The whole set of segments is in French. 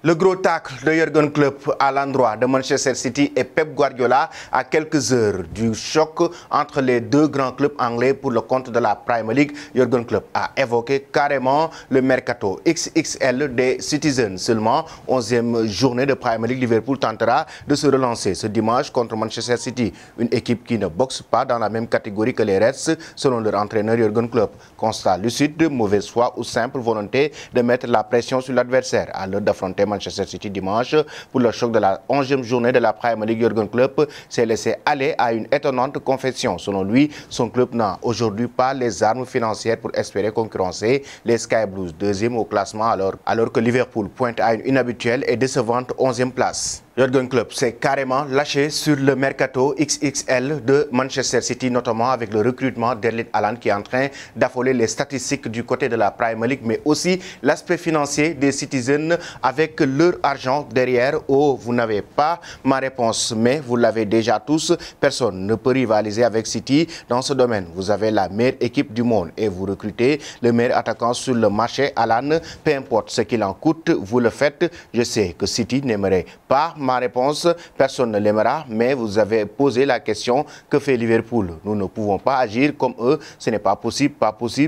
Le gros tacle de Jürgen Klopp à l'endroit de Manchester City et Pep Guardiola à quelques heures du choc entre les deux grands clubs anglais pour le compte de la Premier League. Jürgen Klopp a évoqué carrément le mercato XXL des Citizens. Seulement 11e journée de Premier League, Liverpool tentera de se relancer ce dimanche contre Manchester City, une équipe qui ne boxe pas dans la même catégorie que les Reds selon leur entraîneur Jürgen Klopp. Constat lucide, mauvaise foi ou simple volonté de mettre la pression sur l'adversaire à l'heure d'affronter Manchester City dimanche pour le choc de la 11e journée de la Premier League. Jürgen Klopp s'est laissé aller à une étonnante confession. Selon lui, son club n'a aujourd'hui pas les armes financières pour espérer concurrencer les Sky Blues, deuxième au classement alors que Liverpool pointe à une inhabituelle et décevante 11e place. Jürgen Klopp s'est carrément lâché sur le mercato XXL de Manchester City, notamment avec le recrutement d'Erling Haaland qui est en train d'affoler les statistiques du côté de la Premier League, mais aussi l'aspect financier des Citizens avec leur argent derrière. Oh, vous n'avez pas ma réponse, mais vous l'avez déjà tous. Personne ne peut rivaliser avec City dans ce domaine. Vous avez la meilleure équipe du monde et vous recrutez le meilleur attaquant sur le marché, Haaland. Peu importe ce qu'il en coûte, vous le faites. Je sais que City n'aimerait pas ma réponse, personne ne l'aimera, mais vous avez posé la question, que fait Liverpool? Nous ne pouvons pas agir comme eux, ce n'est pas possible,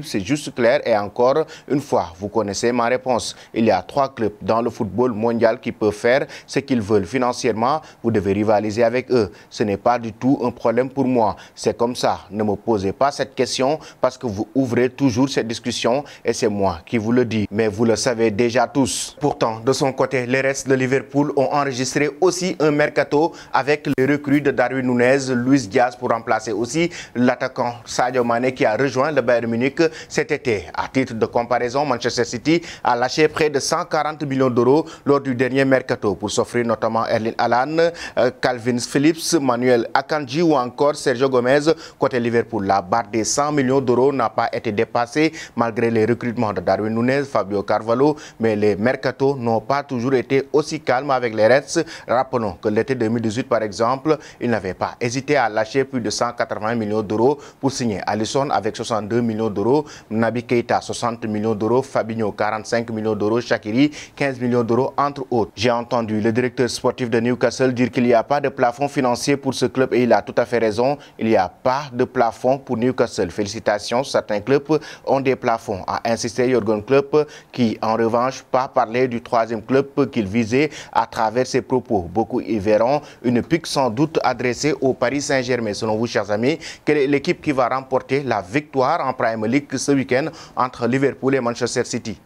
c'est juste clair. Et encore une fois, vous connaissez ma réponse. Il y a 3 clubs dans le football mondial qui peuvent faire ce qu'ils veulent financièrement, vous devez rivaliser avec eux. Ce n'est pas du tout un problème pour moi, c'est comme ça. Ne me posez pas cette question parce que vous ouvrez toujours cette discussion et c'est moi qui vous le dis, mais vous le savez déjà tous. Pourtant, de son côté, les restes de Liverpool ont enregistré aussi un mercato avec les recrues de Darwin Núñez, Luis Diaz pour remplacer aussi l'attaquant Sadio Mané qui a rejoint le Bayern Munich cet été. À titre de comparaison, Manchester City a lâché près de 140 millions d'euros lors du dernier mercato pour s'offrir notamment Erling Haaland, Calvin Phillips, Manuel Akanji ou encore Sergio Gomez. Côté Liverpool, la barre des 100 millions d'euros n'a pas été dépassée malgré les recrutements de Darwin Núñez, Fabio Carvalho, mais les mercatos n'ont pas toujours été aussi calmes avec les Reds. Rappelons que l'été 2018, par exemple, il n'avait pas hésité à lâcher plus de 180 millions d'euros pour signer Alisson avec 62 millions d'euros, Naby Keita 60 millions d'euros, Fabinho 45 millions d'euros, Shaqiri 15 millions d'euros, entre autres. J'ai entendu le directeur sportif de Newcastle dire qu'il n'y a pas de plafond financier pour ce club et il a tout à fait raison. Il n'y a pas de plafond pour Newcastle. Félicitations, certains clubs ont des plafonds, a insisté Jürgen Klopp qui, en revanche, pas parlé du 3e club qu'il visait à travers ses propos. Beaucoup y verront une pique sans doute adressée au Paris Saint-Germain. Selon vous, chers amis, quelle est l'équipe qui va remporter la victoire en Premier League ce week-end entre Liverpool et Manchester City?